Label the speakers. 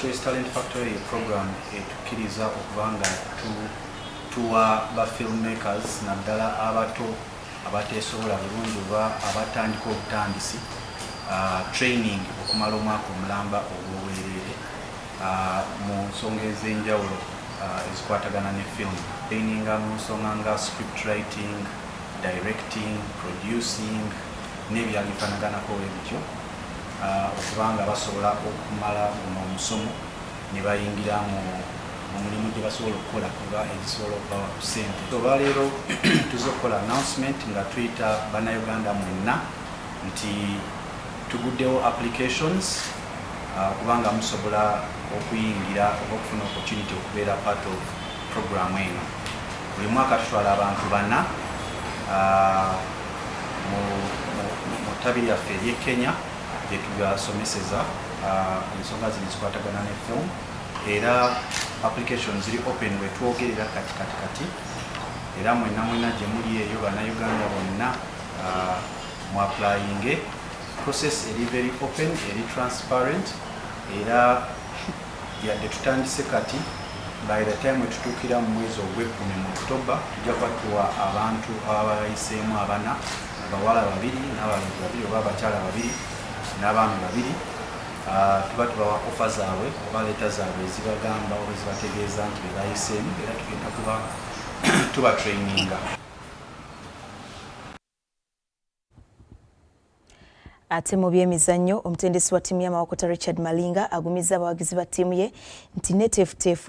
Speaker 1: Choice Talent Factory program etukkiriza okuba nga tuwa ba filmmakers naddala abato abateesobola bulungi oba abatandika obutandisi training okumala omwaka omulamba ogw'obwereere mu nsonga ez'enjawulo ezikwatagana ne film. Traininga mu nsonga nga script writing, directing, producing n'ebyali bifaanaganako ebityo okuba nga basobola okumala guno omusomo ne bayingira mu mulimu gye basobola okukola kuba ezisobola okubawa ku ssente. Olwaleero tuza okukola announcement nga tuyita bannayuganda mwenna nti tuguddewo applications kubanga musobola okuyingira oba okufuna opportunity okubeera part of program eno. Buli mwaka tutwala abantu 4 mu ttabi lyaffe ery'e Kenya gye tubasomeseza ensonga zino zikwatagana ne film, era application ziri open wetwogerera kati era mwenna gye muli eyo bannayuganda bonna mu applying. Process eri very open, eri transparent, era yadde tutandise kati by the time wetutuukira mu mwezi ogw'ekkumi mu October tujja kwatuwa abantu abayiseemu 4, abawala 2 n'abalenzi 2 oba abakyala 2 n'abaami 2. Tuba tubawa ofa zaabwe oba leeta zaabwe ezibagamba oba ezibategeeza nti be bayiseemu era tugenda kuba tuba traininga.
Speaker 2: Ate mu byemizannyo omutendesi wa ttiimu y'amawokota Richard Malinga agumizza abawagizi ba ttiimu ye nti neteefuteefu